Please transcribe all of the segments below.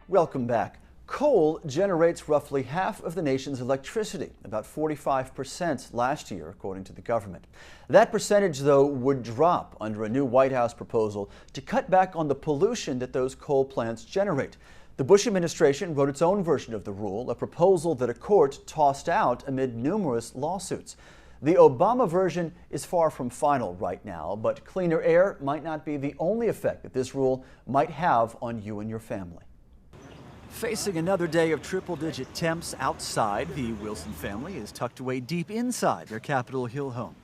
Welcome back. Coal generates roughly half of the nation's electricity, about 45% last year, according to the government. That percentage, though, would drop under a new White House proposal to cut back on the pollution that those coal plants generate. The Bush administration wrote its own version of the rule, a proposal that a court tossed out amid numerous lawsuits. The Obama version is far from final right now, but cleaner air might not be the only effect that this rule might have on you and your family. Facing another day of triple-digit temps outside, the Wilson family is tucked away deep inside their Capitol Hill home.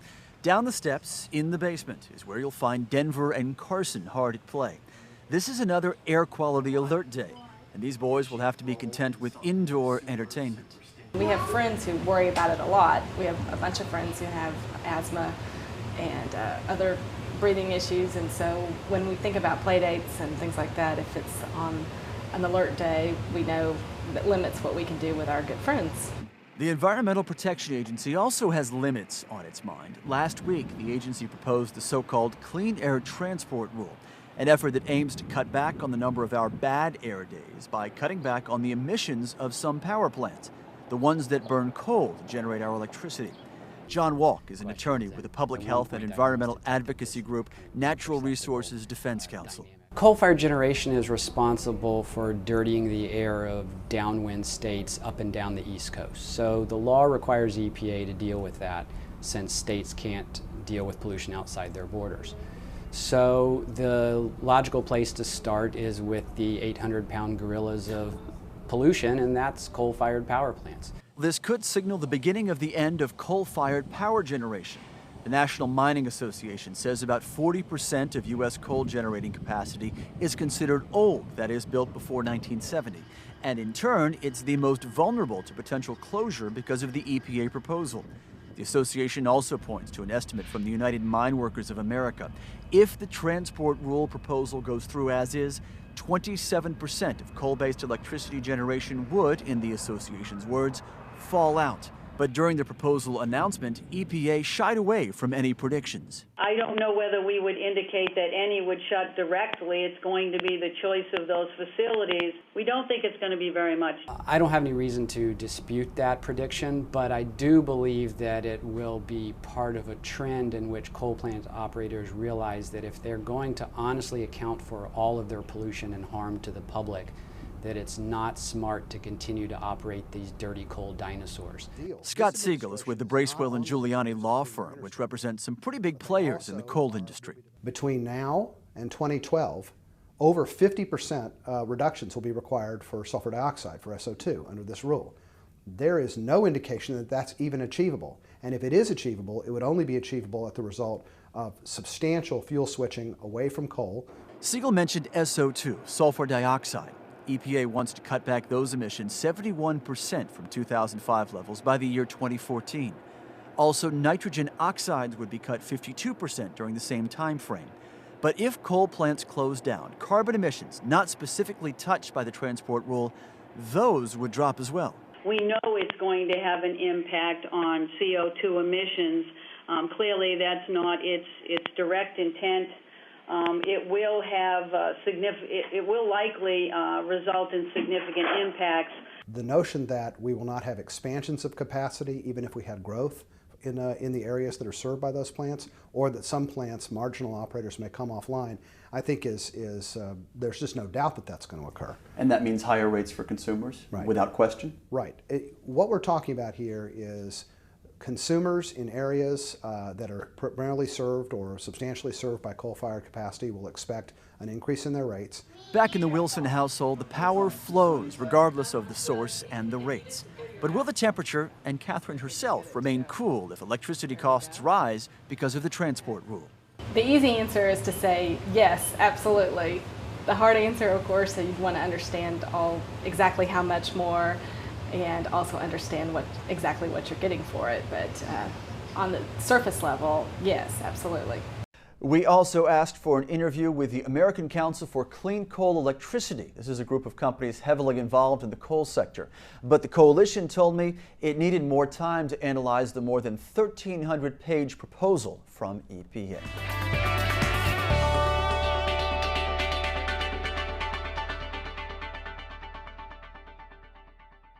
Down the steps, in the basement, is where you'll find Denver and Carson hard at play. This is another air quality alert day, and these boys will have to be content with indoor entertainment. We have friends who worry about it a lot. We have a bunch of friends who have asthma and other breathing issues, and so when we think about play dates and things like that, if it's on an alert day, we know that limits what we can do with our good friends. The Environmental Protection Agency also has limits on its mind. Last week, the agency proposed the so-called Clean Air Transport Rule, an effort that aims to cut back on the number of our bad air days by cutting back on the emissions of some power plants, the ones that burn coal to generate our electricity. John Walk is an attorney with the public health and environmental advocacy group Natural Resources Defense Council. Coal-fired generation is responsible for dirtying the air of downwind states up and down the East Coast. So the law requires EPA to deal with that, since states can't deal with pollution outside their borders. So the logical place to start is with the 800-pound gorillas of pollution, and that's coal-fired power plants. This could signal the beginning of the end of coal-fired power generation. The National Mining Association says about 40% of U.S. coal generating capacity is considered old, that is, built before 1970. And in turn, it's the most vulnerable to potential closure because of the EPA proposal. The association also points to an estimate from the United Mine Workers of America. If the transport rule proposal goes through as is, 27% of coal-based electricity generation would, in the association's words, fall out. But during the proposal announcement, EPA shied away from any predictions. I don't know whether we would indicate that any would shut directly. It's going to be the choice of those facilities. We don't think it's going to be very much. I don't have any reason to dispute that prediction, but I do believe that it will be part of a trend in which coal plant operators realize that if they're going to honestly account for all of their pollution and harm to the public, that it's not smart to continue to operate these dirty coal dinosaurs. Scott Siegel is with the Bracewell and Giuliani law firm, which represents some pretty big players in the coal industry. Between now and 2012, over 50% reductions will be required for sulfur dioxide, for SO2, under this rule. There is no indication that that's even achievable. And if it is achievable, it would only be achievable as the result of substantial fuel switching away from coal. Siegel mentioned SO2, sulfur dioxide. EPA wants to cut back those emissions 71% from 2005 levels by the year 2014. Also, nitrogen oxides would be cut 52% during the same time frame. But if coal plants close down, carbon emissions not specifically touched by the transport rule, those would drop as well. We know it's going to have an impact on CO2 emissions. Clearly, that's not its direct intent. It will have it will likely result in significant impacts. The notion that we will not have expansions of capacity, even if we had growth in the areas that are served by those plants, or that some plants, marginal operators, may come offline, I think there's just no doubt that that's going to occur. And that means higher rates for consumers, right, without question? Right. What we're talking about here is consumers in areas that are primarily served or substantially served by coal-fired capacity will expect an increase in their rates. Back in the Wilson household, the power flows regardless of the source and the rates. But will the temperature and Catherine herself remain cool if electricity costs rise because of the transport rule? The easy answer is to say yes, absolutely. The hard answer, of course, is you'd want to understand exactly how much more, and also understand exactly what you're getting for it. But on the surface level, yes, absolutely. We also asked for an interview with the American Council for Clean Coal Electricity. This is a group of companies heavily involved in the coal sector. But the coalition told me it needed more time to analyze the more than 1,300-page proposal from EPA.